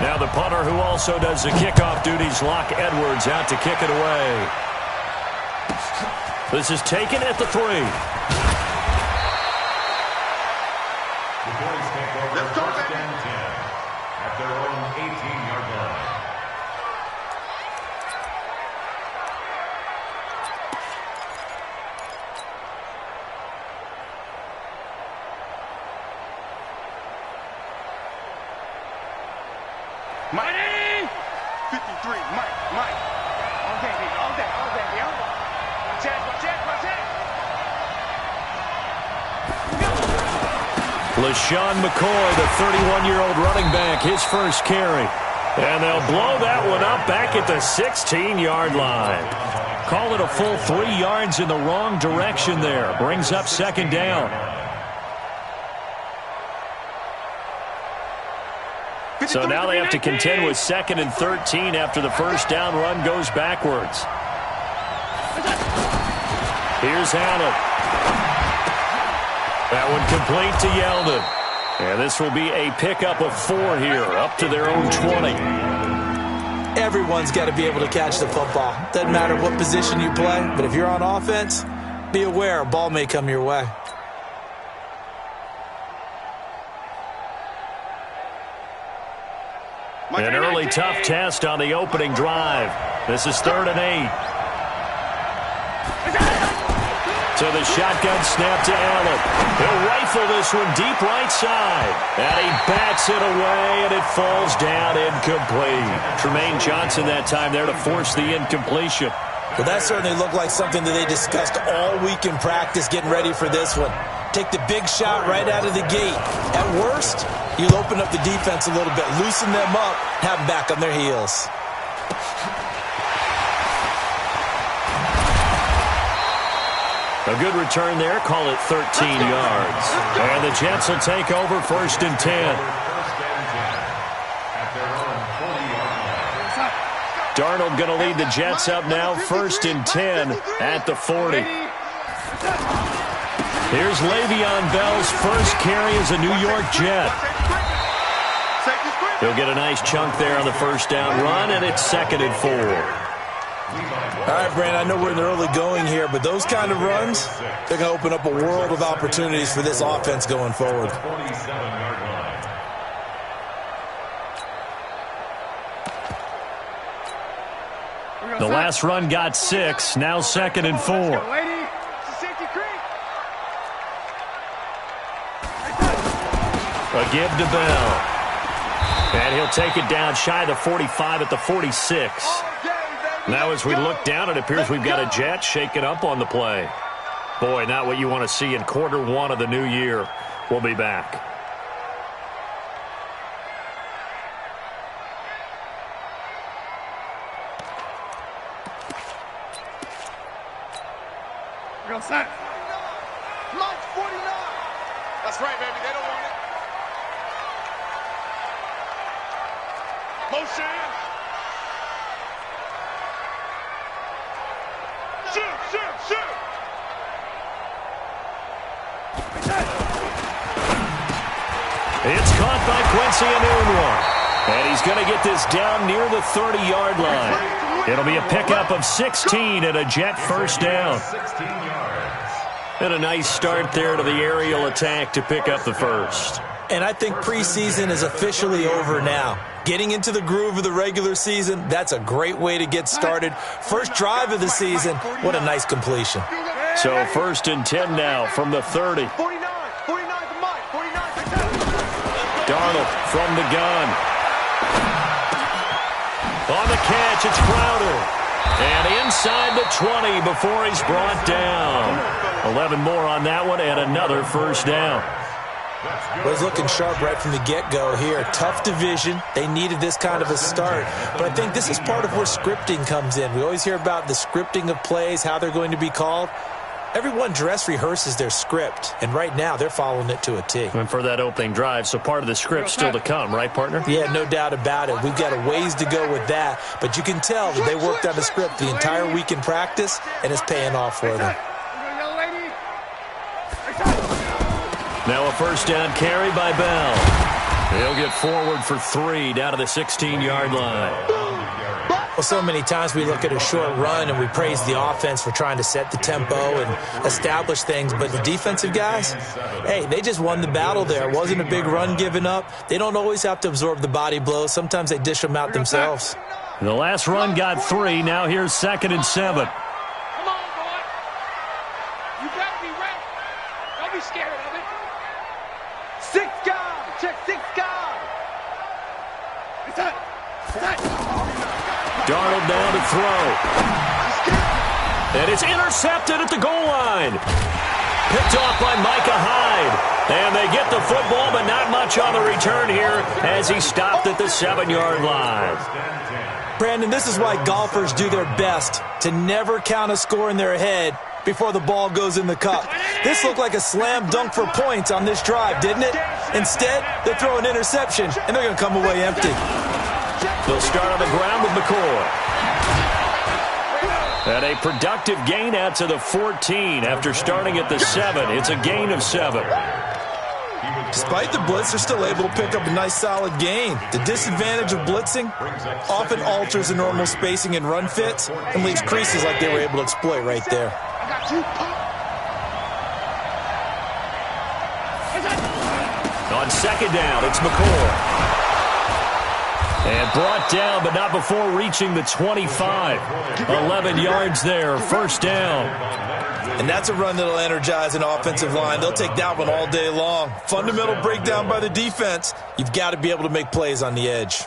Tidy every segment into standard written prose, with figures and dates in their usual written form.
Now the punter who also does the kickoff duties, Locke Edwards, out to kick it away. This is taken at the 3. The boys take over first and 10 at their own 18-yard line. Mike! 53, Mike. All day, baby, all day, yo. Watch it. LaShawn McCoy, the 31-year-old running back, his first carry. And they'll blow that one up back at the 16-yard line. Call it a full 3 yards in the wrong direction there. Brings up second down. So now they have to contend with 2nd and 13 after the first down run goes backwards. Here's Allen. That one complete to Yeldon. And this will be a pickup of 4 here, up to their own 20. Everyone's got to be able to catch the football. Doesn't matter what position you play, but if you're on offense, be aware a ball may come your way. An early tough test on the opening drive. This is 3rd and 8. So the shotgun snap to Allen. He'll rifle this one deep right side. And he bats it away, and it falls down incomplete. Tremaine Johnson that time there to force the incompletion. Well, that certainly looked like something that they discussed all week in practice getting ready for this one. Take the big shot right out of the gate. At worst, you'll open up the defense a little bit, loosen them up, have them back on their heels. A good return there. Call it 13 yards. And the Jets will take over 1st and 10. Darnold going to lead the Jets up now. 1st and 10 at the 40. Here's Le'Veon Bell's first carry as a New York Jet. He'll get a nice chunk there on the first down run, and it's 2nd and 4. All right, Brandon, I know we're in the early going here, but those kind of runs, they're going to open up a world of opportunities for this offense going forward. The last run got 6, now 2nd and 4. A give to Bell. And he'll take it down shy of the 45 at the 46. Now as we look down, it appears we've got a Jet shaking up on the play. Boy, not what you want to see in quarter 1 of the new year. We'll be back. Set. Mark 49. That's right, baby. They don't want it. Motion. Shoot. It's caught by Quincy Enunwa. And he's going to get this down near the 30-yard line. It'll be a pickup of 16 and a Jet first down. 16 yards. And a nice start there to the aerial attack to pick up the first. And I think preseason is officially over now. Getting into the groove of the regular season, that's a great way to get started. First drive of the season, what a nice completion. So 1st and 10 now from the 30. 49 for Mike. 49 for Darnold from the gun. On the catch, it's Crowder. And inside the 20 before he's brought down. 11 more on that one and another first down. Was looking sharp right from the get-go here. Tough division. They needed this kind of a start. But I think this is part of where scripting comes in. We always hear about the scripting of plays, how they're going to be called. Everyone dress rehearses their script, and right now they're following it to a T. And for that opening drive, so part of the script still to come, right, partner? Yeah, no doubt about it. We've got a ways to go with that, but you can tell that they worked on the script the entire week in practice, and it's paying off for them. Now a first down carry by Bell. He'll get forward for 3 down to the 16-yard line. Well, so many times we look at a short run and we praise the offense for trying to set the tempo and establish things, but the defensive guys, hey, they just won the battle there. It wasn't a big run given up. They don't always have to absorb the body blows. Sometimes they dish them out themselves. The last run got 3. Now here's 2nd and 7. Come on, boy. You better be ready. Don't be scared of it. 6 guys. Check 6 guys. It's that. Darnold down to throw. And it's intercepted at the goal line. Picked off by Micah Hyde. And they get the football, but not much on the return here as he stopped at the 7-yard line. Brandon, this is why golfers do their best to never count a score in their head before the ball goes in the cup. This looked like a slam dunk for points on this drive, didn't it? Instead, they throw an interception, and they're going to come away empty. They'll start on the ground with McCoy. And a productive gain out to the 14 after starting at the 7. It's a gain of 7. Despite the blitz, they're still able to pick up a nice solid gain. The disadvantage of blitzing often alters the normal spacing and run fits and leaves creases like they were able to exploit right there. On 2nd down, it's McCoy. And brought down, but not before reaching the 25. 11 yards there, 1st down. And that's a run that'll energize an offensive line. They'll take that one all day long. Fundamental breakdown by the defense. You've got to be able to make plays on the edge.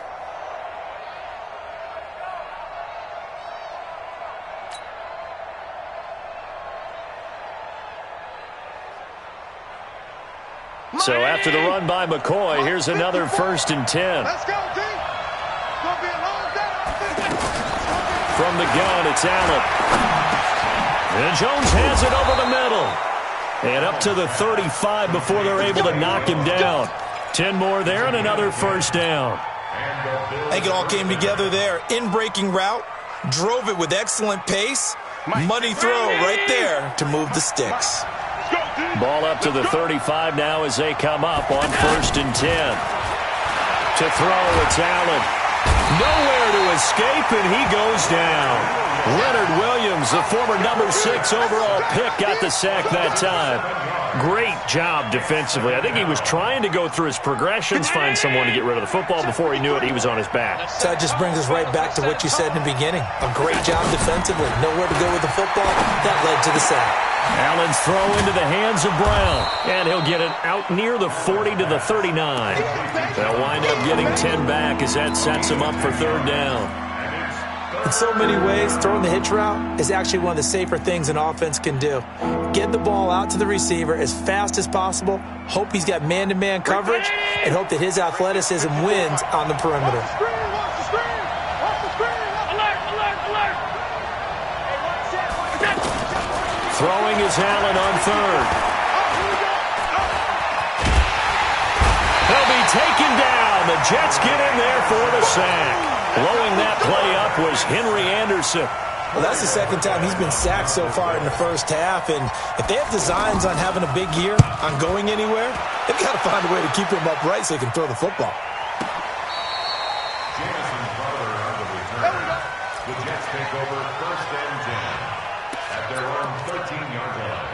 So after the run by McCoy, here's another 1st and 10. Let's go, D. Gonna be a long day. From the gun, it's Allen. And Jones hands it over the middle. And up to the 35 before they're able to knock him down. 10 more there and another 1st down. I think it all came together there. In-breaking route, drove it with excellent pace. Money throw right there to move the sticks. Ball up to the 35 now as they come up on 1st and 10. To throw, it's Allen. Nowhere to escape, and he goes down. Leonard Williams, the former number 6 overall pick, got the sack that time. Great job defensively. I think he was trying to go through his progressions, find someone to get rid of the football. Before he knew it, he was on his back. So that just brings us right back to what you said in the beginning. A great job defensively. Nowhere to go with the football. That led to the sack. Allen's throw into the hands of Brown, and he'll get it out near the 40 to the 39. They'll wind up getting 10 back as that sets them up for 3rd down. In so many ways, throwing the hitch route is actually one of the safer things an offense can do. Get the ball out to the receiver as fast as possible, hope he's got man-to-man coverage, and hope that his athleticism wins on the perimeter. Throwing is Allen on 3rd. He'll be taken down. The Jets get in there for the sack. Blowing that play up was Henry Anderson. Well, that's the 2nd time he's been sacked so far in the 1st half, and if they have designs on having a big year, on going anywhere, they've got to find a way to keep him upright so he can throw the football. Jameson's brother on the return. The Jets take over 1st and 10 at their own 13-yard line.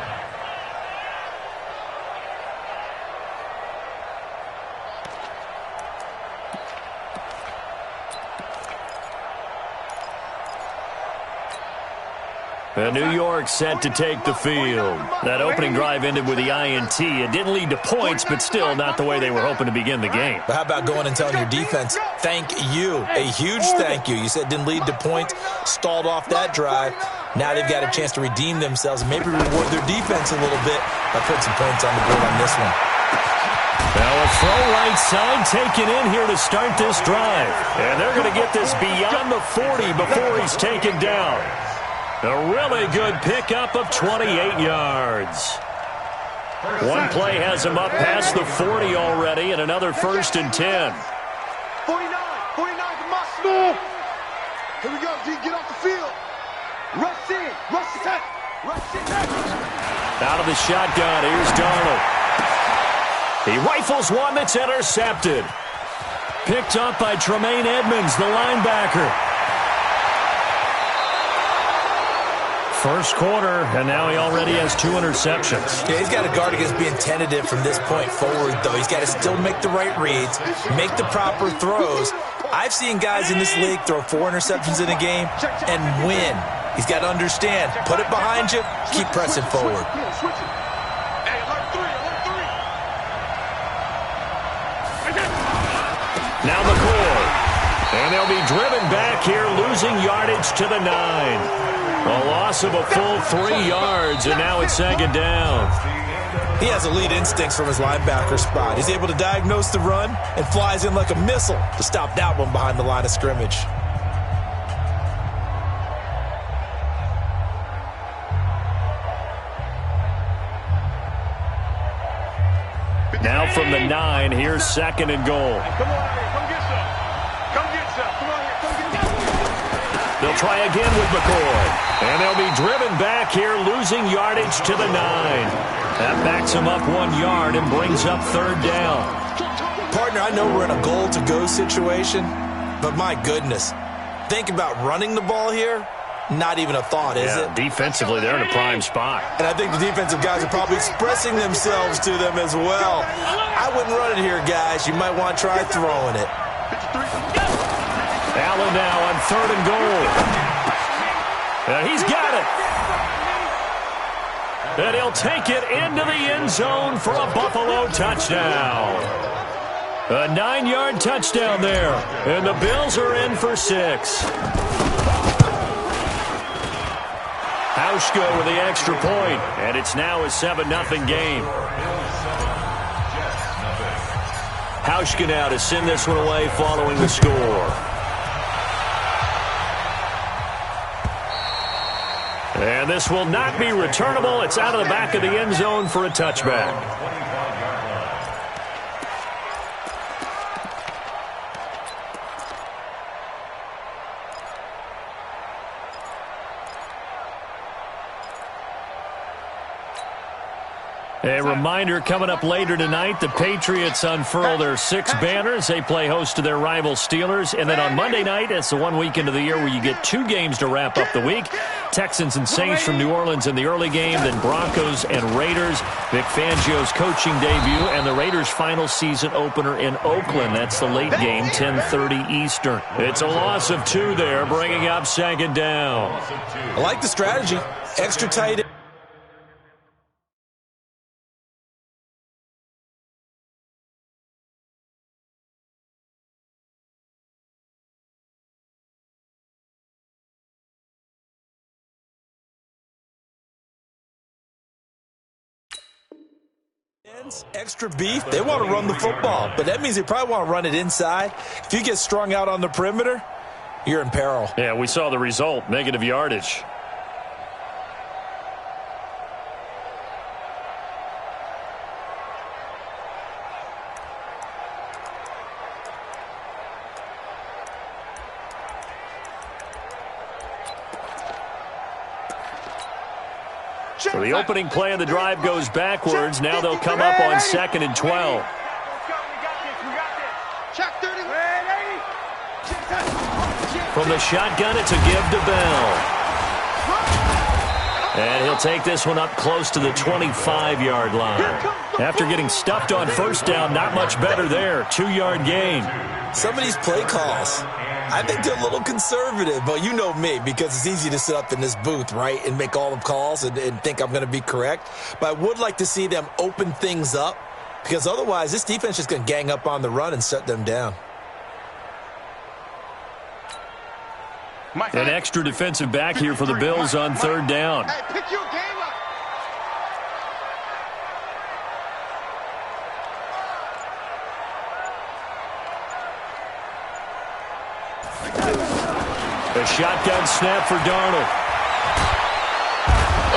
And New York set to take the field. That opening drive ended with the INT. It didn't lead to points, but still not the way they were hoping to begin the game. But how about going and telling your defense, thank you, a huge thank you. You said it didn't lead to points, stalled off that drive. Now they've got a chance to redeem themselves and maybe reward their defense a little bit by putting some points on the board on this one. Now a throw right side taken in here to start this drive. And they're going to get this beyond the 40 before he's taken down. A really good pickup of 28 yards. One play has him up past the 40 already, and another 1st and 10. 49 to Mustard. Here we go, D. Get off the field. Rush in. Rush attack. Rush attack. Out of the shotgun, here's Darnold. He rifles one that's intercepted. Picked up by Tremaine Edmonds, the linebacker. First quarter, and now he already has 2 interceptions. Yeah, he's got to guard against being tentative from this point forward, though. He's got to still make the right reads, make the proper throws. I've seen guys in this league throw 4 interceptions in a game and win. He's got to understand, put it behind you, keep pressing forward. Now McCoy. And they'll be driven back here, losing yardage to the 9. A loss of a full 3 yards, and now it's second down. He has elite instincts from his linebacker spot. He's able to diagnose the run and flies in like a missile to stop that one behind the line of scrimmage. Now from the 9, here's second and goal. Come on here, come get some. Come get some. Come on here, come get some. They'll try again with McCoy. And they'll be driven back here, losing yardage to the 9. That backs him up 1 yard and brings up third down. Partner, I know we're in a goal-to-go situation, but my goodness, think about running the ball here. Not even a thought, is it? Defensively, they're in a prime spot. And I think the defensive guys are probably expressing themselves to them as well. I wouldn't run it here, guys. You might want to try throwing it. Allen now on third and goal. And he's got it. And he'll take it into the end zone for a Buffalo touchdown. A 9-yard touchdown there. And the Bills are in for 6. Hauschka with the extra point, and it's now a 7-0 game. Hauschka now to send this one away following the score. And this will not be returnable. It's out of the back of the end zone for a touchback. A reminder coming up later tonight, the Patriots unfurl their 6 banners. They play host to their rival Steelers. And then on Monday night, it's the one weekend of the year where you get 2 games to wrap up the week. Texans and Saints from New Orleans in the early game, then Broncos and Raiders. Vic Fangio's coaching debut and the Raiders' final season opener in Oakland. That's the late game, 10:30 Eastern. It's a loss of 2 there, bringing up second down. I like the strategy. Extra tight end. Extra beef, they want to run the football, but that means they probably want to run it inside. If you get strung out on the perimeter, you're in peril. Yeah, we saw the result, negative yardage. So the opening play of the drive goes backwards. Now they'll come up on 2nd and 12. From the shotgun, it's a give to Bell. And he'll take this one up close to the 25-yard line. After getting stuffed on first down, not much better there. 2-yard gain. Some of these play calls, I think they're a little conservative, but you know me, because it's easy to sit up in this booth, right, and make all the calls and think I'm going to be correct. But I would like to see them open things up, because otherwise this defense is going to gang up on the run and shut them down. An extra defensive back here for the Bills on third down. Hey, pick your game up. A shotgun snap for Darnold.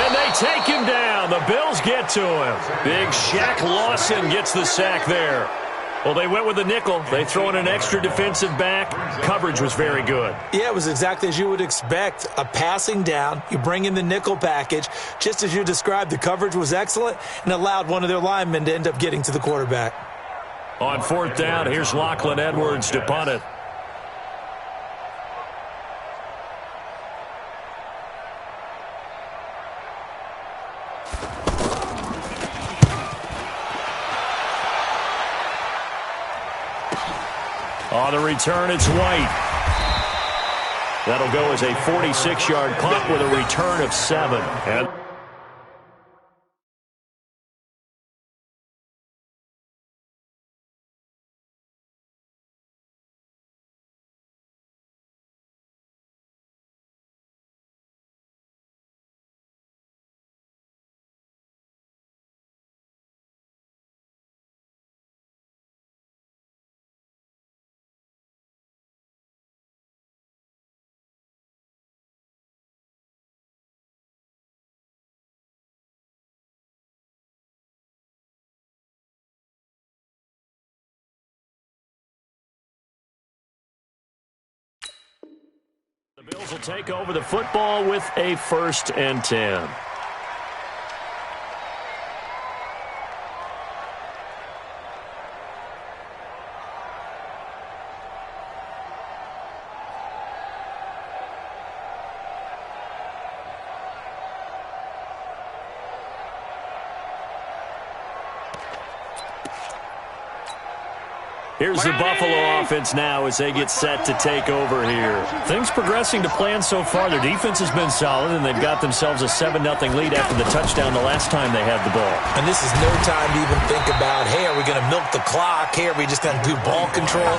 And they take him down. The Bills get to him. Big Shaq Lawson gets the sack there. Well, they went with the nickel. They throw in an extra defensive back. Coverage was very good. Yeah, it was exactly as you would expect. A passing down. You bring in the nickel package. Just as you described, the coverage was excellent and allowed one of their linemen to end up getting to the quarterback. On fourth down, here's Lachlan Edwards to punt it. On the return, it's White. That'll go as a 46-yard punt with a return of 7. And the Bills will take over the football with a 1st and 10. Here's the Buffalo offense now as they get set to take over here. Things progressing to plan so far. Their defense has been solid, and they've got themselves a 7-0 lead after the touchdown the last time they had the ball. And this is no time to even think about, hey, are we going to milk the clock? Hey, are we just going to do ball control?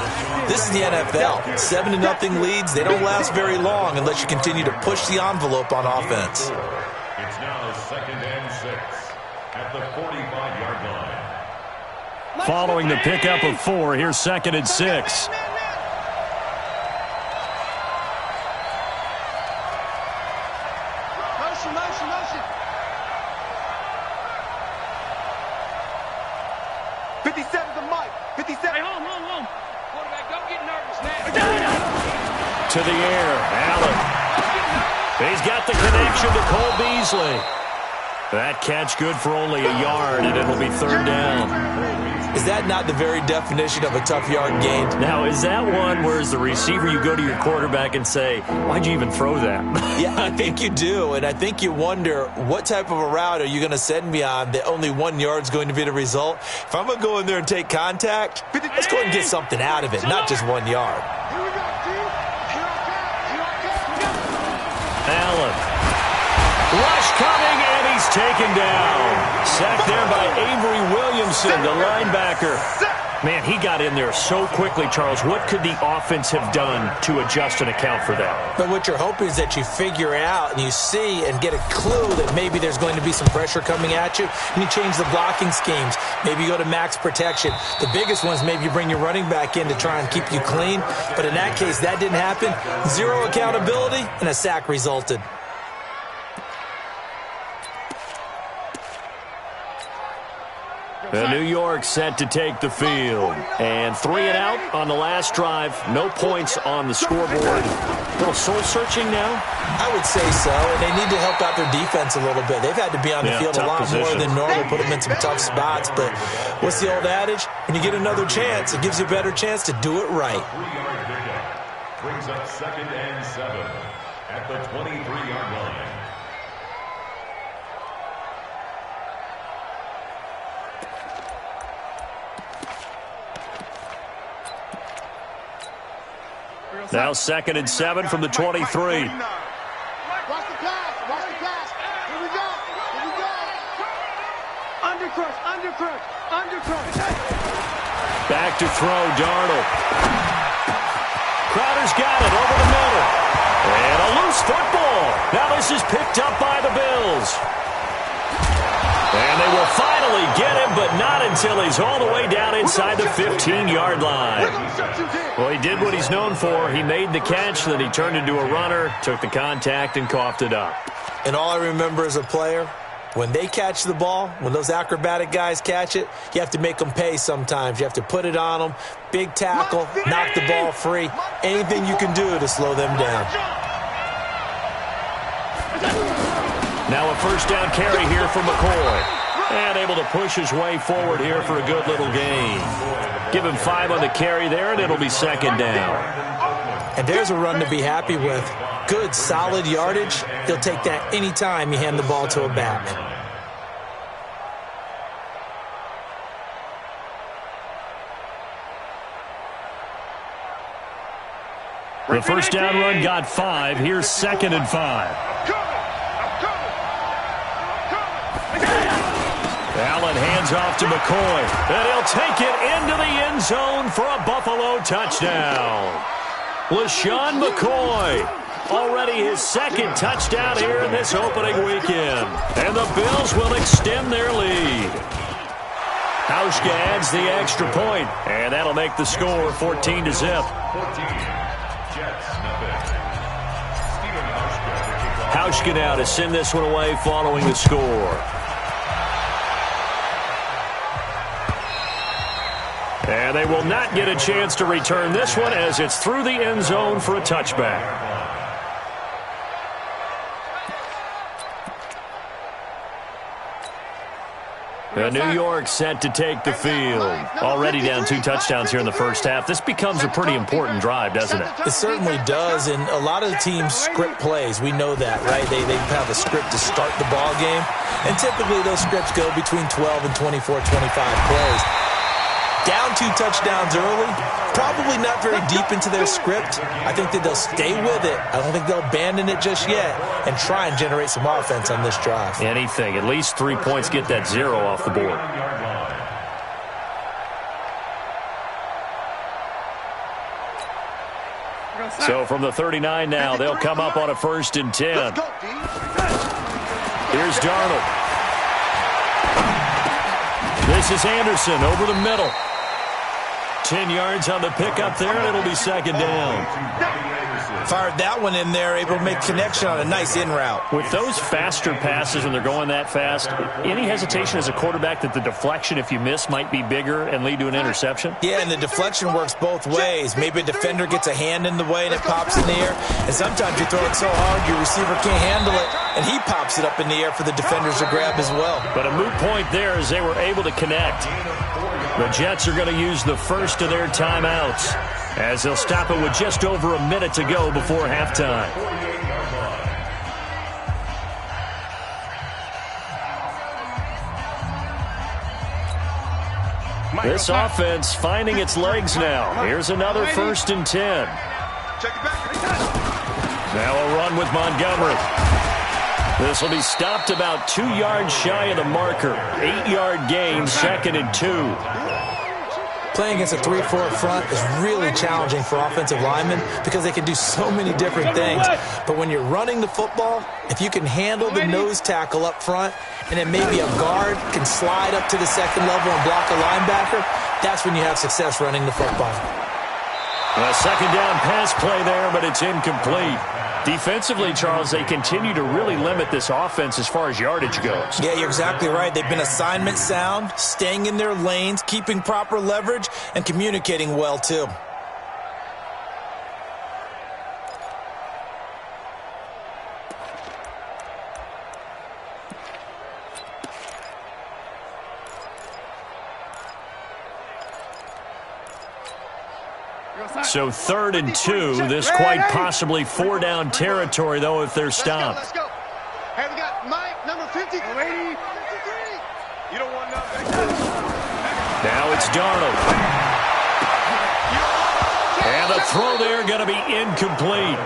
This is the NFL. 7-0 leads, they don't last very long unless you continue to push the envelope on offense. It's now 2nd and 6 at the 45-yard line. Following the pickup of 4, here's 2nd and 6. Motion, motion, motion. 57's the mic. 57. Hey, home. Quarterback, don't get nervous now. To the air, Allen. He's got the connection to Cole Beasley. That catch good for only a yard, and it'll be 3rd down. Is that not the very definition of a tough yard gain? Now, is that one where as the receiver you go to your quarterback and say, why'd you even throw that? Yeah, I think you do, and I think you wonder what type of a route are you going to send me on that only 1 yard's going to be the result? If I'm going to go in there and take contact, let's go and get something out of it, not just 1 yard. Allen. Rush coming, and he's taken down. Sacked there by Avery Williamson, the linebacker. Man, he got in there so quickly, Charles. What could the offense have done to adjust and account for that? But what you're hoping is that you figure out and you see and get a clue that maybe there's going to be some pressure coming at you, and you change the blocking schemes. Maybe you go to max protection. The biggest one is maybe you bring your running back in to try and keep you clean. But in that case, that didn't happen. 0 accountability, and a sack resulted. New York set to take the field. And 3 and out on the last drive. No points on the scoreboard. A little soul-searching now? I would say so, and they need to help out their defense a little bit. They've had to be on the field a lot more than normal, put them in some tough spots. But what's the old adage? When you get another chance, it gives you a better chance to do it right. 3-yard pickup brings up 2nd and 7 at the 23-yard line. Now 2nd and 7 from the 23. Watch the pass. Watch the pass. Here we go. Undercrush. Back to throw, Darnold. Crowder's got it over the middle. And a loose football. Now this is picked up by the Bills. And they will finally get him, but not until he's all the way down inside the 15-yard line. Well, he did what he's known for. He made the catch, then he turned into a runner, took the contact, and coughed it up. And all I remember as a player, when they catch the ball, when those acrobatic guys catch it, you have to make them pay sometimes. You have to put it on them, big tackle, knock the ball free, anything you can do to slow them down. Now a 1st down carry here for McCoy. And able to push his way forward here for a good little gain. Give him 5 on the carry there, and it'll be second down. And there's a run to be happy with. Good, solid yardage. He'll take that anytime you hand the ball to a back. The first down run got 5. Here's 2nd and 5. Allen hands off to McCoy, and he'll take it into the end zone for a Buffalo touchdown. LaShawn McCoy, already his 2nd touchdown here in this opening weekend. And the Bills will extend their lead. Hauschka adds the extra point, and that'll make the score 14-0. Hauschka now to send this one away following the score. And they will not get a chance to return this one as it's through the end zone for a touchback. New York set to take the field. Already down 2 touchdowns here in the first half. This becomes a pretty important drive, doesn't it? It certainly does, and a lot of the teams script plays. We know that, right? They have a script to start the ball game, and typically those scripts go between 12 and 24, 25 plays. Down 2 touchdowns early, probably not very deep into their script. I think that they'll stay with it. I don't think they'll abandon it just yet and try and generate some offense on this drive. Anything. At least 3 points, get that 0 off the board. So from the 39 now, they'll come up on a 1st and 10. Here's Darnold. This is Anderson over the middle. 10 yards on the pickup there, and it'll be 2nd down. Fired that one in there, able to make connection on a nice in route. With those faster passes when they're going that fast, any hesitation as a quarterback that the deflection, if you miss, might be bigger and lead to an interception? Yeah, and the deflection works both ways. Maybe a defender gets a hand in the way and it pops in the air, and sometimes you throw it so hard your receiver can't handle it, and he pops it up in the air for the defenders to grab as well. But a moot point there as they were able to connect. The Jets are going to use the first of their timeouts as they'll stop it with just over a minute to go before halftime. This offense finding its legs now. Here's another 1st and 10. Now a run with Montgomery. This will be stopped about 2 yards shy of the marker. 8-yard gain, 2nd and 2. Playing against a 3-4 front is really challenging for offensive linemen because they can do so many different things. But when you're running the football, if you can handle the nose tackle up front and then maybe a guard can slide up to the 2nd level and block a linebacker, that's when you have success running the football. A 2nd down pass play there, but it's incomplete. Defensively, Charles, they continue to really limit this offense as far as yardage goes. Yeah, you're exactly right. They've been assignment sound, staying in their lanes, keeping proper leverage, and communicating well, too. So 3rd and 2. This quite possibly 4-down territory, though, if they're stopped. Let's go. Hey, we got Mike, number 50. 53. You don't want nothing. Now it's Darnold. And the throw there going to be incomplete.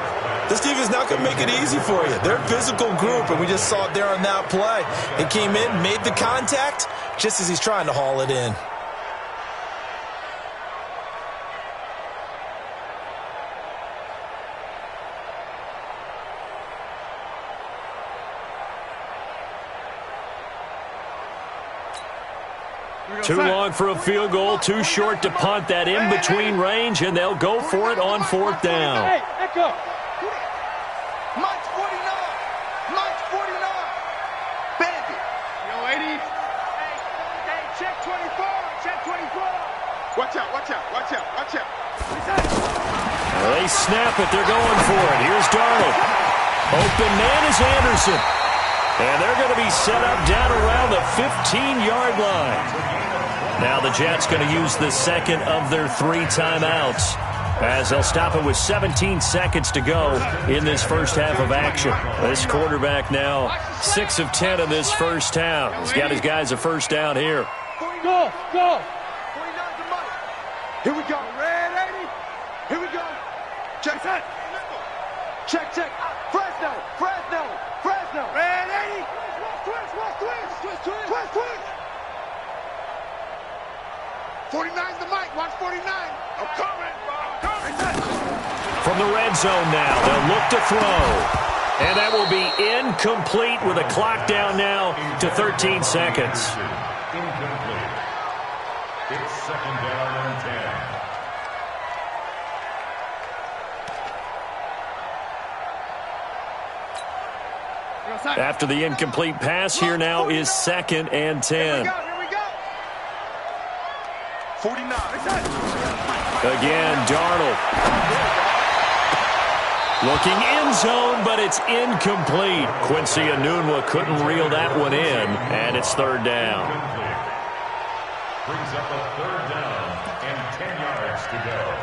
This team is not going to make it easy for you. They're a physical group, and we just saw it there on that play. He came in, made the contact, just as he's trying to haul it in. Too long for a field goal, too short to punt. That in-between range, and they'll go for it on 4th down. Hey, echo. Mike's 49. Mike's 49. Bandit. Yo, 80. Hey, check 24. Check 24. Watch out, watch out, watch out, watch out. They snap it. They're going for it. Here's Darnold. Open man is Anderson. And they're going to be set up down around the 15-yard line. Now the Jets going to use the second of their 3 timeouts, as they'll stop it with 17 seconds to go in this first half of action. This quarterback now 6 of 10 in this first half. He's got his guys a first down here. Go, go. 49's the mic. Here we go. Red 80. Here we go. Check that. Check, check. Fresno, Fresno, Fresno. Red 80. Twist. 49's the mic. Watch 49. I'm coming. From the red zone now, they'll look to throw. And that will be incomplete with a clock down now to 13 seconds. Incomplete. It's second down and 10. After the incomplete pass, here now is second and 10. Here we go. 49. Again, Darnold. Looking end zone, but it's incomplete. Quincy Enunwa couldn't reel that one in, and it's third down. Brings up a third down and 10 yards to go.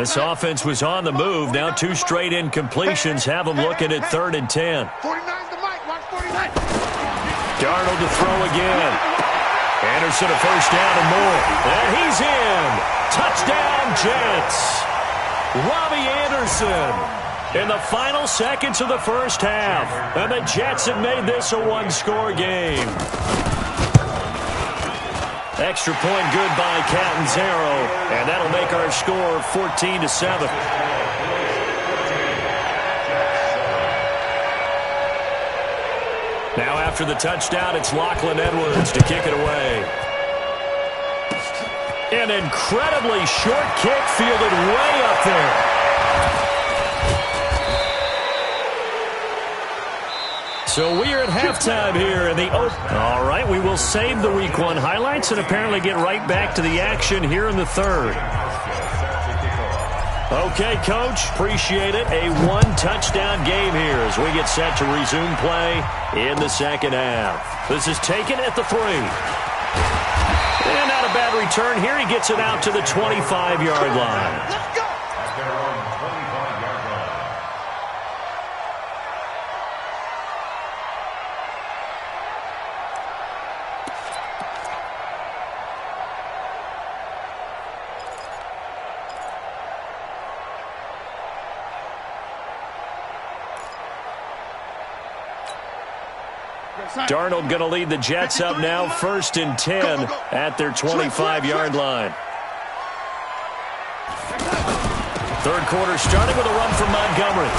This offense was on the move. Now 2 straight incompletions have them looking at third and 10. 49's the mic. Watch 49. Darnold to throw again. Anderson a first down and more. And he's in. Touchdown, Jets. Robbie Anderson in the final seconds of the first half. And the Jets have made this a one-score game. Extra point good by Catanzaro, and that'll make our score 14-7. Now after the touchdown, it's Lachlan Edwards to kick it away. An incredibly short kick fielded way up there. So we are at halftime here in the open. All right, we will save the Week 1 highlights and apparently get right back to the action here in the third. Okay, Coach, appreciate it. A 1-touchdown game here as we get set to resume play in the second half. This is taken at the 3. And not a bad return here. He gets it out to the 25-yard line. Let's go. At their own 25-yard line. Darnold going to lead the Jets up now, 1st and 10 at their 25-yard line. Third quarter starting with a run from Montgomery.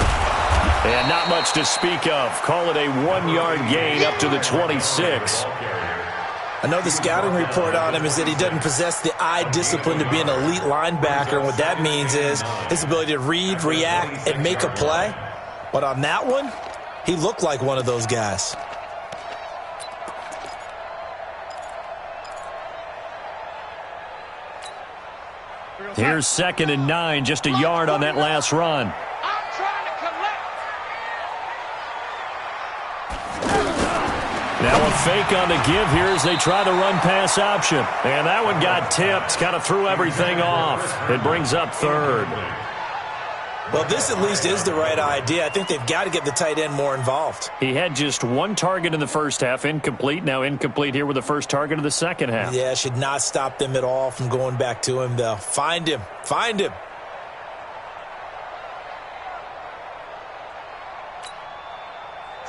And not much to speak of. Call it a 1-yard gain up to the 26. I know the scouting report on him is that he doesn't possess the eye discipline to be an elite linebacker. And what that means is his ability to read, react, and make a play. But on that one, he looked like one of those guys. Here's 2nd and 9, just a yard on that last run. I'm trying to collect. Now a fake on the give here as they try the run-pass option. And that one got tipped, kind of threw everything off. It brings up third. Well, this at least is the right idea. I think they've got to get the tight end more involved. He had just 1 target in the first half, incomplete. Now incomplete here with the first target of the second half. Yeah, should not stop them at all from going back to him, though. Find him. Find him.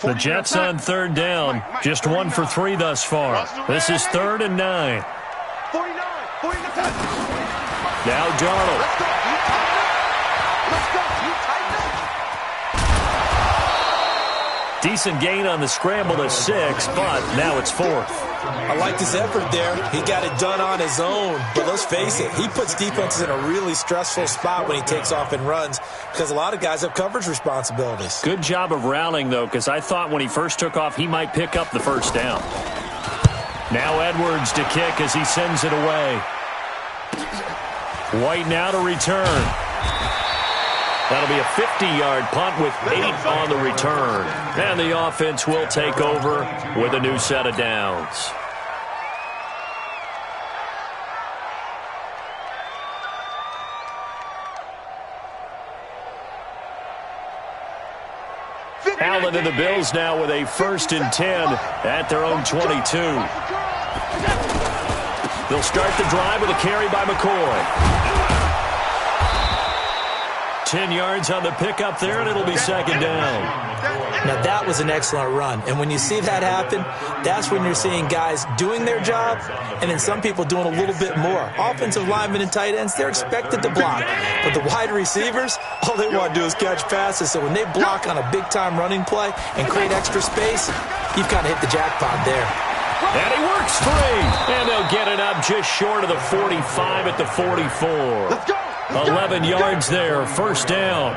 The Jets on third down. Just 1 for 3 thus far. This is 3rd and 9. 49. Now Darnold. Let's go. Let's go. You tighten up. Decent gain on the scramble to 6, but now it's 4th. I liked his effort there. He got it done on his own. But let's face it, he puts defenses in a really stressful spot when he takes off and runs because a lot of guys have coverage responsibilities. Good job of rallying, though, because I thought when he first took off he might pick up the first down. Now Edwards to kick as he sends it away. White now to return. That'll be a 50-yard punt with 8 on the return. And the offense will take over with a new set of downs. Allen and the Bills now with a 1st and 10 at their own 22. They'll start the drive with a carry by McCoy. 10 yards on the pickup there, and it'll be 2nd down. Now, that was an excellent run. And when you see that happen, that's when you're seeing guys doing their job and then some people doing a little bit more. Offensive linemen and tight ends, they're expected to block. But the wide receivers, all they want to do is catch passes. So when they block on a big-time running play and create extra space, you've kind of hit the jackpot there. And he works free. And they'll get it up just short of the 45 at the 44. 11 yards there, 1st down.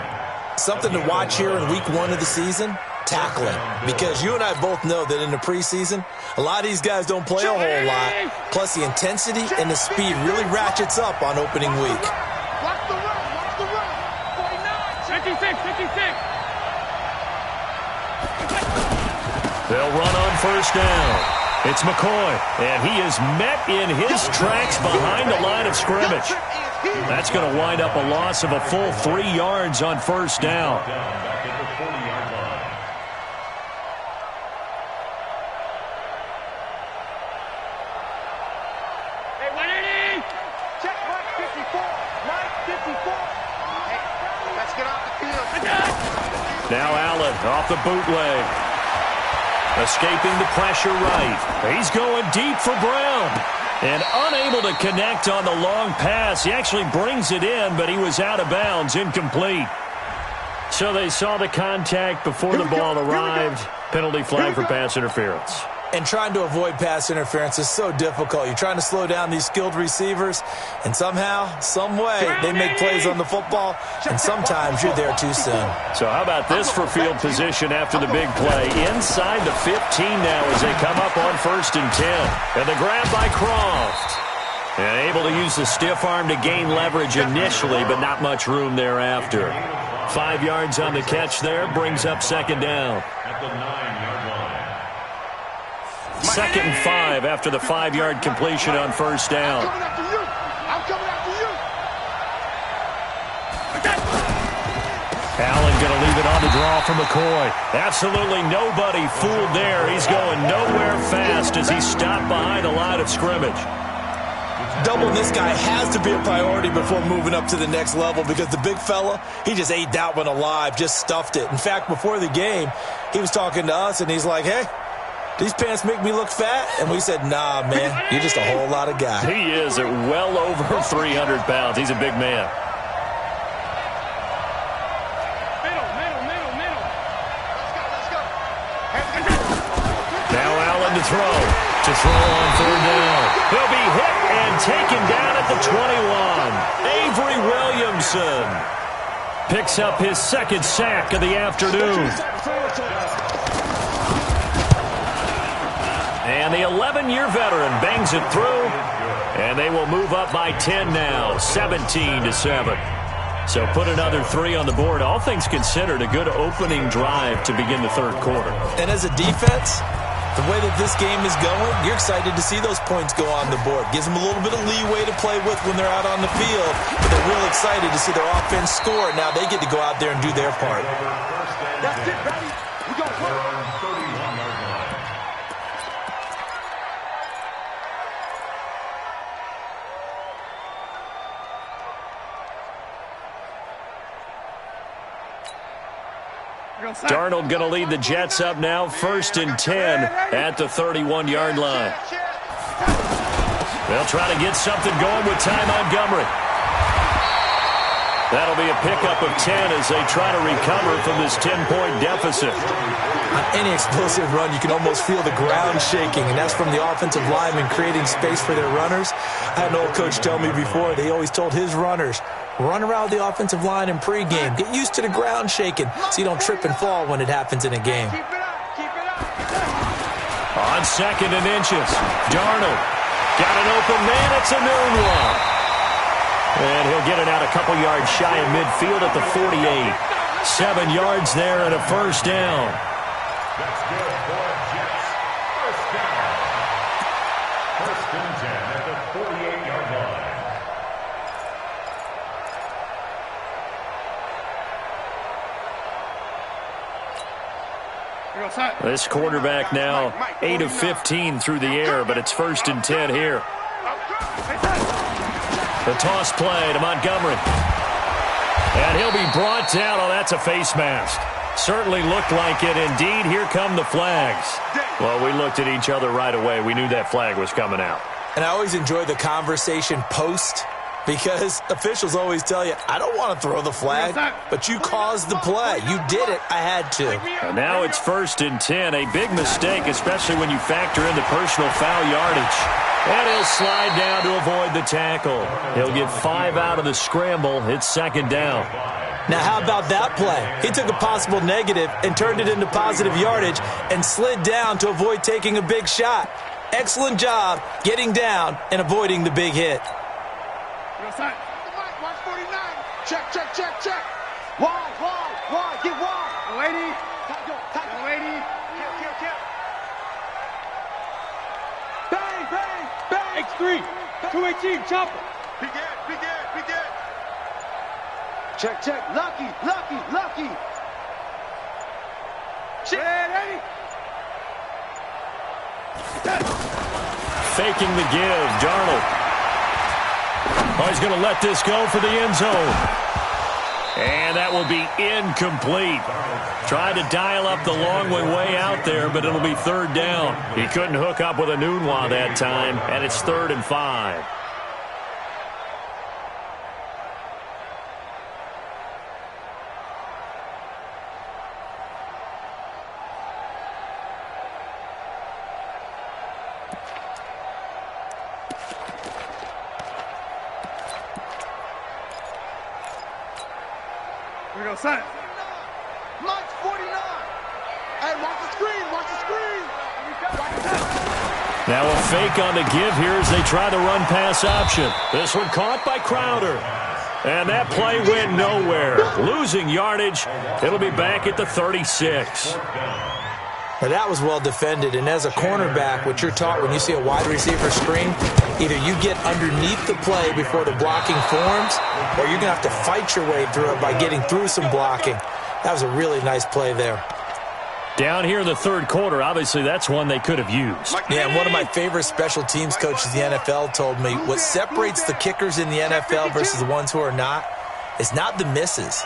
Something to watch here in week 1 of the season, tackling. Because you and I both know that in the preseason, a lot of these guys don't play a whole lot. Plus, the intensity and the speed really ratchets up on opening week. Watch the run. Watch the run. 49. 56. They'll run on 1st down. It's McCoy, and he is met in his tracks behind the line of scrimmage. That's going to wind up a loss of a full 3 yards on 1st down. Hey, 180! Check Mike 54. Mike 54. Hey, let's get off the field. Now Allen off the bootleg. Escaping the pressure right. He's going deep for Brown. And unable to connect on the long pass. He actually brings it in, but he was out of bounds, incomplete. So they saw the contact before the ball arrived. Penalty flag for pass interference. And trying to avoid pass interference is so difficult. You're trying to slow down these skilled receivers, and somehow, some way, they make plays on the football, and sometimes you're there too soon. So how about this for field position after the big play? Inside the 15 now as they come up on 1st and 10. And the grab by Croft. And able to use the stiff arm to gain leverage initially, but not much room thereafter. 5 yards on the catch there, brings up 2nd down. At the 9-yard line. 2nd and 5 after the 5-yard completion on 1st down. I'm coming after you. Allen going to leave it on the draw for McCoy. Absolutely nobody fooled there. He's going nowhere fast as he stopped behind the line of scrimmage. Doubling this guy has to be a priority before moving up to the next level because the big fella, he just ate that one alive, just stuffed it. In fact, before the game, he was talking to us, and he's like, hey, these pants make me look fat? And we said, nah, man, you're just a whole lot of guy. He is at well over 300 pounds. He's a big man. Middle. Let's go. Now Allen to throw. To throw on 3rd down. He'll be hit and taken down at the 21. Avery Williamson picks up his 2nd sack of the afternoon. And the 11-year veteran bangs it through, and they will move up by 10 now, 17-7. So put another 3 on the board. All things considered, a good opening drive to begin the 3rd quarter. And as a defense, the way that this game is going, you're excited to see those points go on the board. Gives them a little bit of leeway to play with when they're out on the field, but they're real excited to see their offense score. Now they get to go out there and do their part. That's it, baby. We go work. Darnold going to lead the Jets up now, 1st and 10 at the 31-yard line. They'll try to get something going with Ty Montgomery. That'll be a pickup of 10 as they try to recover from this 10-point deficit. On any explosive run, you can almost feel the ground shaking, and that's from the offensive linemen creating space for their runners. I had an old coach tell me before, they always told his runners, run around the offensive line in pregame. Get used to the ground shaking so you don't trip and fall when it happens in a game. On On 2nd and inches, Darnold got an open man. It's a noon one. And he'll get it out a couple yards shy of midfield at the 48. 7 yards there and a first down. That's good for Jets. First down. First and 10 at the 48-yard line. This quarterback now 8 of 15 through the air, but it's 1st and 10 here. The toss play to Montgomery. And he'll be brought down. Oh, that's a face mask. Certainly looked like it. Indeed, here come the flags. Well, we looked at each other right away. We knew that flag was coming out. And I always enjoy the conversation post, because officials always tell you, I don't want to throw the flag, but you caused the play. You did it. I had to. And now it's 1st and 10. A big mistake, especially when you factor in the personal foul yardage. And he'll slide down to avoid the tackle. He'll get 5 out of the scramble. It's 2nd down. Now, how about that play? He took a possible negative and turned it into positive yardage and slid down to avoid taking a big shot. Excellent job getting down and avoiding the big hit. Watch 49. Check. Wide. Get wide. Lady. Tight. Lady. Kill. Bang. X3. 218. Chopper. Be good. Check. Lucky. Ready. Faking the give. Darnold. Oh, he's going to let this go for the end zone. And that will be incomplete. Tried to dial up the long way out there, but it'll be 3rd down. He couldn't hook up with a Nunwa that time, and it's 3rd and 5. Here we go, son. March 49. Hey, watch the screen. Now a fake on the give here as they try the run-pass option. This one caught by Crowder. And that play went nowhere. Losing yardage. It'll be back at the 36. Now, that was well defended, and as a cornerback, what you're taught when you see a wide receiver screen, either you get underneath the play before the blocking forms, or you're going to have to fight your way through it by getting through some blocking. That was a really nice play there. Down here in the 3rd quarter, obviously that's one they could have used. Yeah, and one of my favorite special teams coaches in the NFL told me what separates the kickers in the NFL versus the ones who are not is not the misses.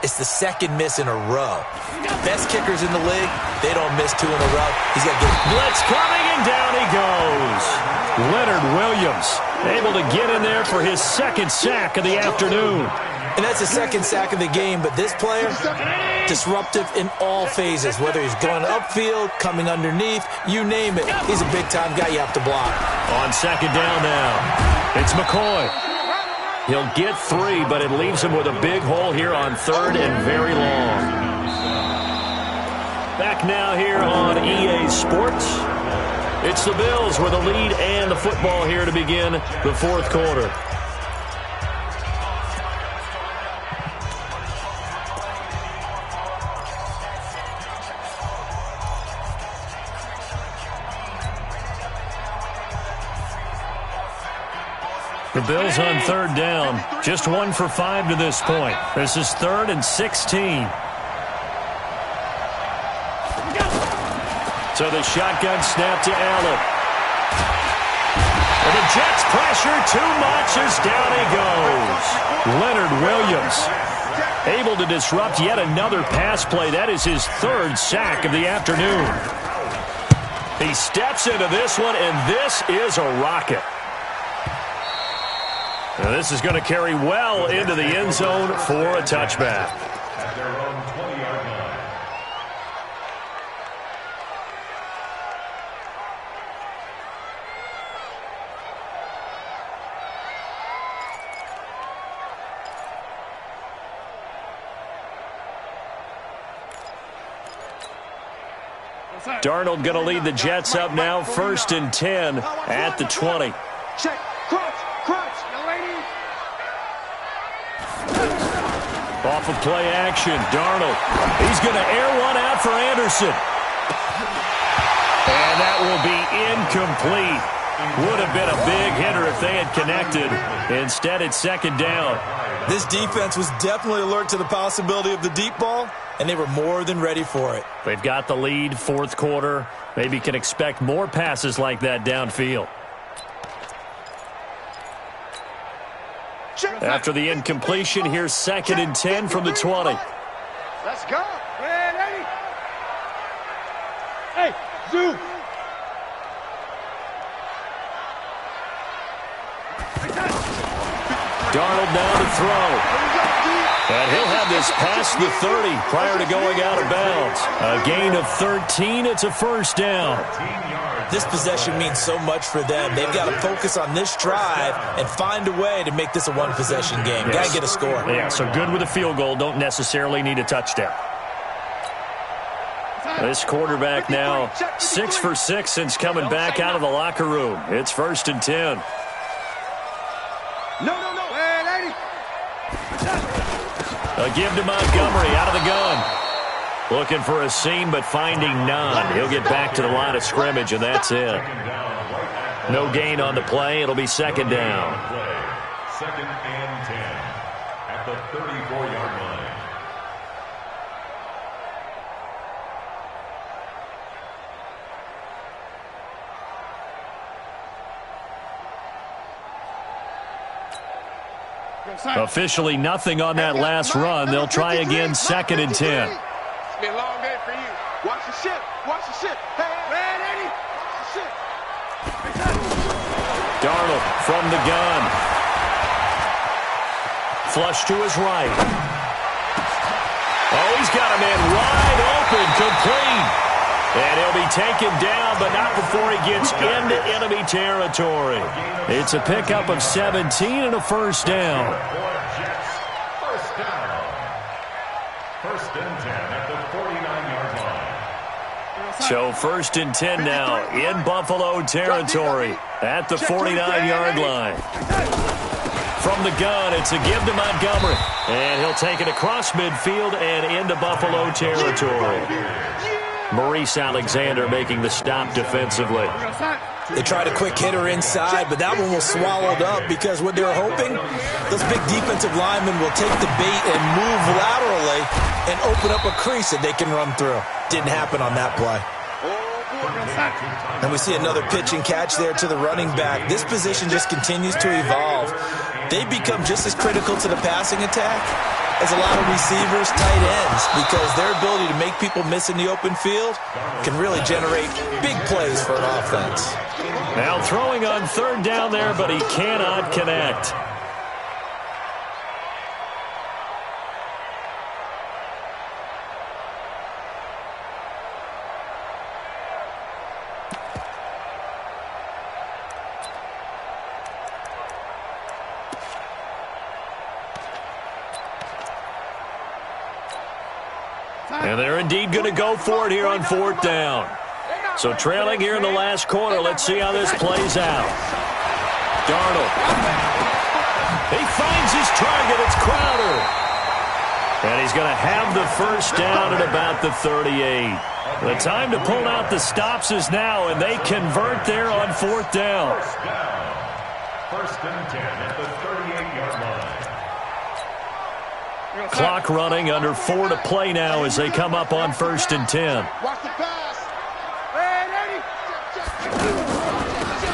It's the 2nd miss in a row. Best kickers in the league, they don't miss 2 in a row. He's got to get blitz coming, and down he goes. Leonard Williams able to get in there for his 2nd sack of the afternoon. And that's the 2nd sack of the game, but this player, disruptive in all phases, whether he's going upfield, coming underneath, you name it. He's a big-time guy you have to block. On 2nd down now, it's McCoy. He'll get 3, but it leaves him with a big hole here on 3rd and very long. Back now here on EA Sports. It's the Bills with a lead and the football here to begin the 4th quarter. The Bills on 3rd down. Just 1 for 5 to this point. This is 3rd and 16. So the shotgun snap to Allen. And the Jets pressure too much as down he goes. Leonard Williams able to disrupt yet another pass play. That is his 3rd sack of the afternoon. He steps into this one, and this is a rocket. Now this is going to carry well into the end zone for a touchback. At their own 20-yard line. Darnold going to lead the Jets up now, 1st and 10 at the 20. Check. Crunch. Crunch. Off of play action, Darnold. He's going to air one out for Anderson. And that will be incomplete. Would have been a big hitter if they had connected. Instead, it's 2nd down. This defense was definitely alert to the possibility of the deep ball, and they were more than ready for it. They've got the lead, 4th quarter. Maybe can expect more passes like that downfield. After the incompletion, here's 2nd and 10 from the 20. Let's go. Hey, Zoo. Darnold now to throw. And he'll have this past the 30 prior to going out of bounds. A gain of 13. It's a 1st down. This possession means so much for them. They've got to focus on this drive and find a way to make this a one-possession game. Yes. Got to get a score. Yeah, so good with a field goal. Don't necessarily need a touchdown. This quarterback now 6 for 6 since coming back out of the locker room. It's 1st and 10. No. A give to Montgomery out of the gun. Looking for a seam, but finding none. He'll get back to the line of scrimmage, and that's it. No gain on the play. It'll be 2nd down. 2nd and 10 at the 34-yard line. Officially nothing on that last run. They'll try again, 2nd and 10. It's been a long day for you. Watch the ship. Watch the ship. Hey, Eddie. Watch the ship. Darnold from the gun. Flush to his right. Oh, he's got a man wide open, complete. And he'll be taken down, but not before he gets into enemy territory. It's a pickup of 17 and a 1st down. First down. 1st and 10 at the 49-yard line. So 1st and 10 now in Buffalo territory at the 49-yard line. From the gun, it's a give to Montgomery. And he'll take it across midfield and into Buffalo territory. Maurice Alexander making the stop defensively. They tried a quick hitter inside, but that one was swallowed up because what they were hoping, those big defensive linemen will take the bait and move laterally and open up a crease that they can run through. Didn't happen on that play. And we see another pitch and catch there to the running back. This position just continues to evolve. They become just as critical to the passing attack as a lot of receivers, tight ends, because their ability to make people miss in the open field can really generate big plays for an offense. Now throwing on 3rd down there, but he cannot connect. And they're indeed going to go for it here on 4th down. So trailing here in the last quarter, let's see how this plays out. Darnold. He finds his target. It's Crowder. And he's going to have the 1st down at about the 38. The time to pull out the stops is now, and they convert there on 4th down. 1st and 10 at the 38-yard line. Clock running, under 4 to play now as they come up on 1st and 10. Watch the pass.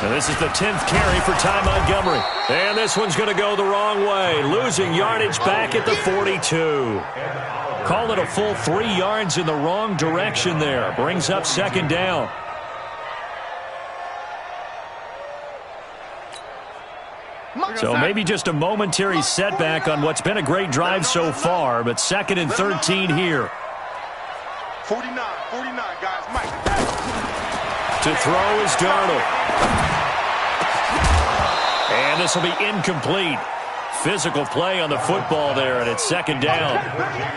And this is the 10th carry for Ty Montgomery. And this one's going to go the wrong way, losing yardage back at the 42. Call it a full 3 yards in the wrong direction there. Brings up 2nd down. So maybe just a momentary setback on what's been a great drive so far, but 2nd and 13 here. 49, guys. Mike. To throw is Darnold. And this will be incomplete. Physical play on the football there, and it's second down.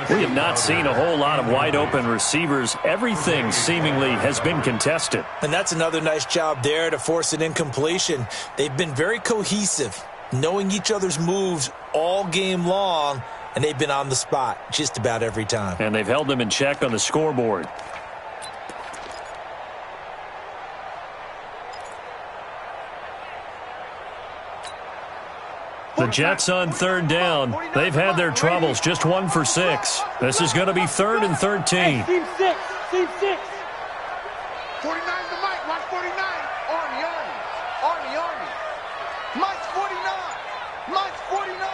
We have not seen a whole lot of wide-open receivers. Everything seemingly has been contested. And that's another nice job there to force an incompletion. They've been very cohesive, knowing each other's moves all game long, and they've been on the spot just about every time. And they've held them in check on the scoreboard. The Jets on third down. They've had their troubles, just 1 for 6. This is going to be 3rd and 13. Team 6. Team 6. 49 to Mike. Watch 49. Army. Mike's 49. Mike's 49.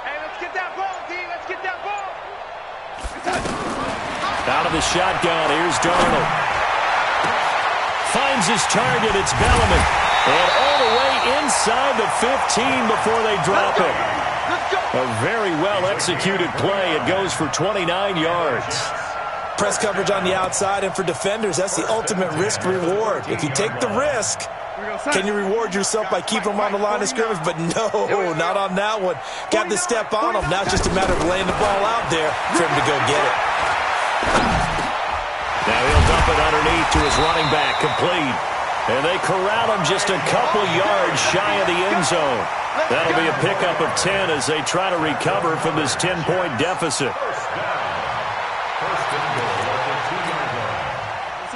Hey, let's get that ball, D. Let's get that ball. Out of the shotgun, here's Darnold. Finds his target, it's Bellamy. And all the way inside the 15 before they drop it. A very well-executed play. It goes for 29 yards. Press coverage on the outside, and for defenders, that's the ultimate risk-reward. If you take the risk, can you reward yourself by keeping them on the line of scrimmage? But no, not on that one. Got the step on them. Now it's just a matter of laying the ball out there for him to go get it. Now he'll dump it underneath to his running back, complete. And they corral him just a couple yards shy of the end zone. That'll be a pickup of 10 as they try to recover from this 10-point deficit.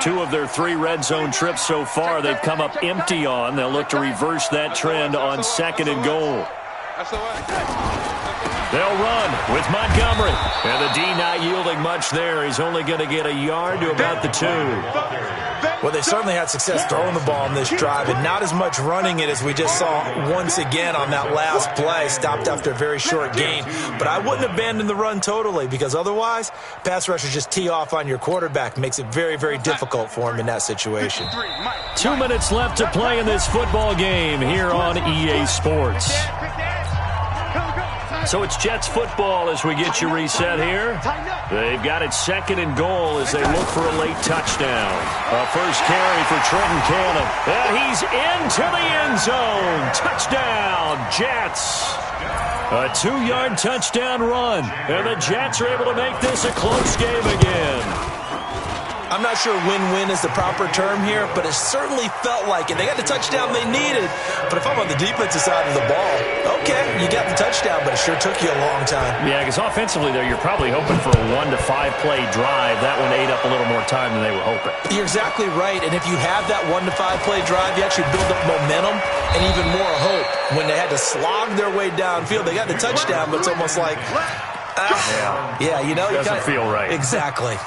2 of their 3 red zone trips so far they've come up empty on. They'll look to reverse that trend on 2nd and goal. They'll run with Montgomery. And the D not yielding much there. He's only going to get a yard to about the 2. Well, they certainly had success throwing the ball in this drive, and not as much running it as we just saw once again on that last play. Stopped after a very short gain. But I wouldn't abandon the run totally, because otherwise, pass rushers just tee off on your quarterback. Makes it very, very difficult for him in that situation. 2 minutes left to play in this football game here on EA Sports. So it's Jets football as we get you reset here. They've got it 2nd and goal as they look for a late touchdown. A first carry for Trenton Cannon. And he's into the end zone. Touchdown, Jets. A 2-yard touchdown run. And the Jets are able to make this a close game again. I'm not sure win-win is the proper term here, but it certainly felt like it. They got the touchdown they needed, but if I'm on the defensive side of the ball, okay, you got the touchdown, but it sure took you a long time. Yeah, because offensively, though, you're probably hoping for a 1 to 5 play drive. That one ate up a little more time than they were hoping. You're exactly right, and if you have that 1 to 5 play drive, you actually build up momentum and even more hope. When they had to slog their way downfield, they got the touchdown, but it's almost like, yeah, you know. Doesn't feel right. Exactly.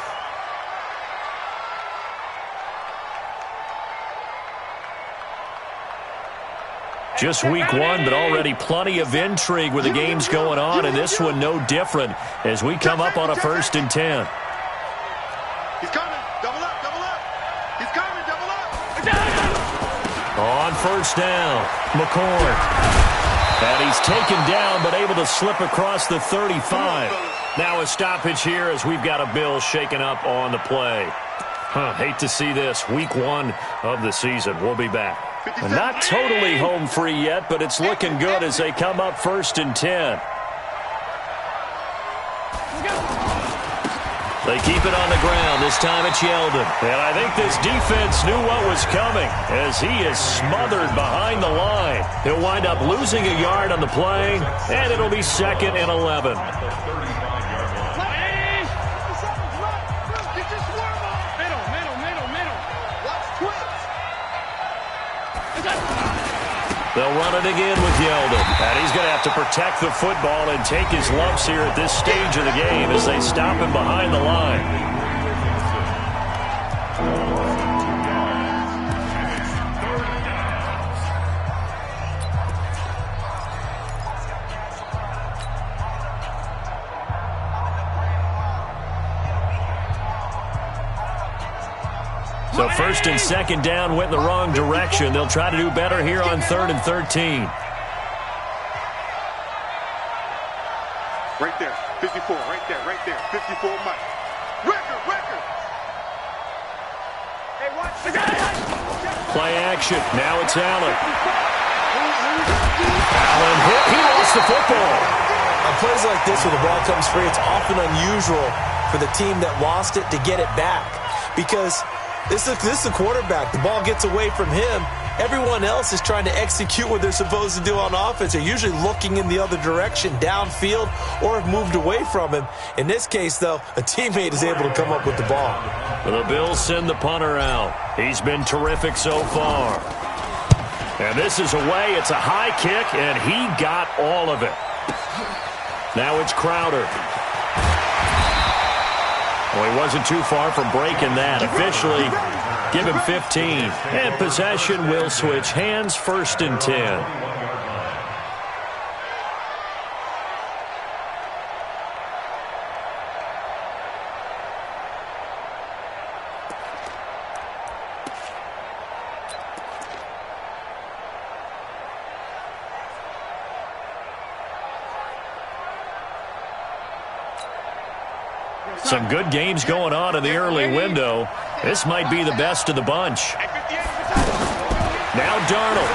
Just week 1, but already plenty of intrigue with the games going on, and this one no different as we come up on a 1st and 10. He's coming. Double up. He's coming. Double up. On 1st down, McCord. And he's taken down, but able to slip across the 35. Now a stoppage here as we've got a Bill shaken up on the play. Hate to see this. Week 1 of the season. We'll be back. Not totally home free yet, but it's looking good as they come up 1st and 10. They keep it on the ground. This time it's Yeldon. And I think this defense knew what was coming as he is smothered behind the line. He'll wind up losing a yard on the play, and it'll be 2nd and 11. They'll run it again with Yeldon. And he's going to have to protect the football and take his lumps here at this stage of the game as they stop him behind the line. So 1st and 2nd down went in the wrong direction. They'll try to do better here on 3rd and 13. Right there, 54, right there, 54, Mike. Record. Hey, watch. Play action. Now it's Allen. Allen hit. He lost the football. On plays like this, when the ball comes free, it's often unusual for the team that lost it to get it back. Because this is the quarterback. The ball gets away from him. Everyone else is trying to execute what they're supposed to do on offense. They're usually looking in the other direction, downfield, or have moved away from him. In this case, though, a teammate is able to come up with the ball. The Bills send the punter out. He's been terrific so far. And this is away. It's a high kick, and he got all of it. Now it's Crowder. Well, he wasn't too far from breaking that. Officially, give him 15. And possession will switch hands, 1st and 10. Some good games going on in the early window. This might be the best of the bunch. Now Darnold.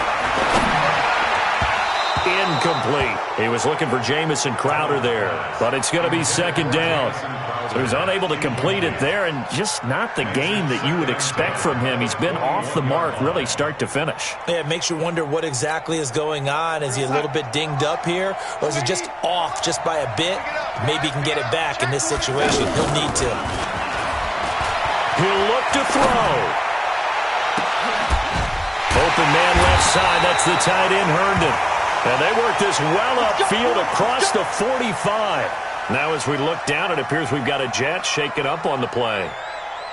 Incomplete. He was looking for Jamison Crowder there, but it's going to be 2nd down. So he's unable to complete it there, and just not the game that you would expect from him. He's been off the mark really start to finish. Yeah, it makes you wonder what exactly is going on. Is he a little bit dinged up here, or is it just off just by a bit? Maybe he can get it back in this situation. He'll need to. He'll look to throw. Open man left side. That's the tight end, Herndon. And they work this well upfield across the 45. Now as we look down, it appears we've got a Jet shaking up on the play.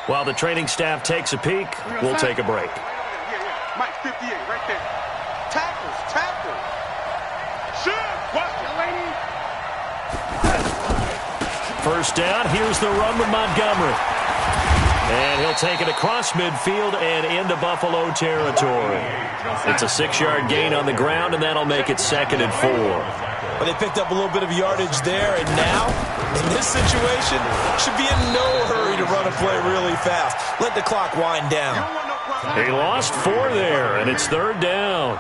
While the training staff takes a peek, we'll take a break. Mike 58 right there. Tackles. Shoot. Watch it, lady. 1st down. Here's the run with Montgomery. And he'll take it across midfield and into Buffalo territory. It's a 6-yard gain on the ground, and that'll make it 2nd and 4. But they picked up a little bit of yardage there, and now, in this situation, should be in no hurry to run a play really fast. Let the clock wind down. He lost 4 there, and it's 3rd down.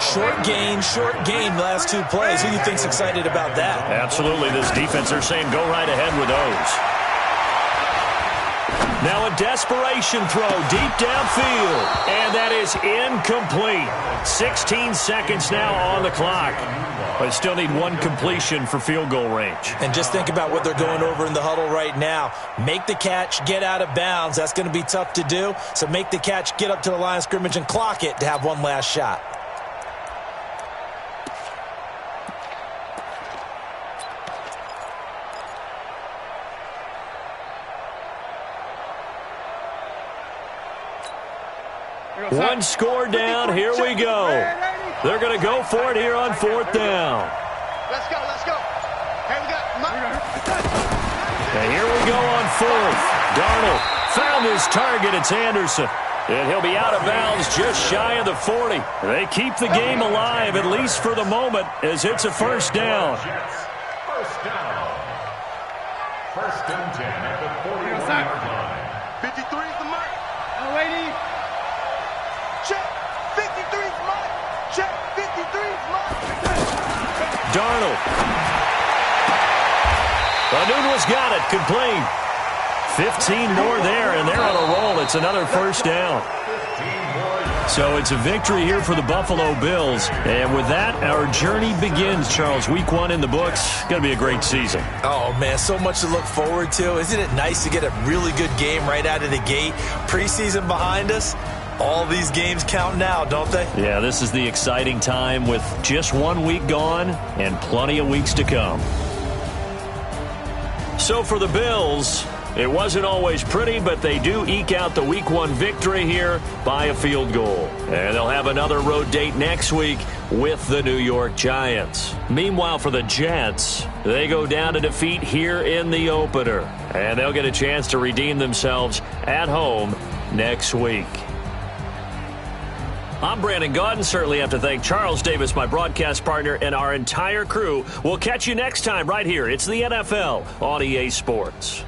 Short gain, last 2 plays. Who do you think's excited about that? Absolutely. This defense, they're saying go right ahead with those. Now a desperation throw deep downfield, and that is incomplete. 16 seconds now on the clock. But still need 1 completion for field goal range. And just think about what they're going over in the huddle right now. Make the catch, get out of bounds. That's going to be tough to do. So make the catch, get up to the line of scrimmage, and clock it to have 1 last shot. One score down. Here we go. They're going to go for it here on 4th down. Let's go. Hey, we got And here we go on 4th. Darnold found his target. It's Anderson. And he'll be out of bounds just shy of the 40. They keep the game alive, at least for the moment, as it's a 1st down. 1st down. 1st and 10 at the 41-yard line. 53 is the mark. Lady. Check. 53 is mark. Check. 53 is mark. Darnold. Nunez got it. Complete. 15 more there, and they're on a roll. It's another 1st down. So it's a victory here for the Buffalo Bills. And with that, our journey begins, Charles. Week 1 in the books. Going to be a great season. Oh, man, so much to look forward to. Isn't it nice to get a really good game right out of the gate? Preseason behind us. All these games count now, don't they? Yeah, this is the exciting time with just 1 week gone and plenty of weeks to come. So for the Bills, it wasn't always pretty, but they do eke out the Week 1 victory here by a field goal. And they'll have another road date next week with the New York Giants. Meanwhile, for the Jets, they go down to defeat here in the opener. And they'll get a chance to redeem themselves at home next week. I'm Brandon Gaudin. Certainly have to thank Charles Davis, my broadcast partner, and our entire crew. We'll catch you next time right here. It's the NFL on EA Sports.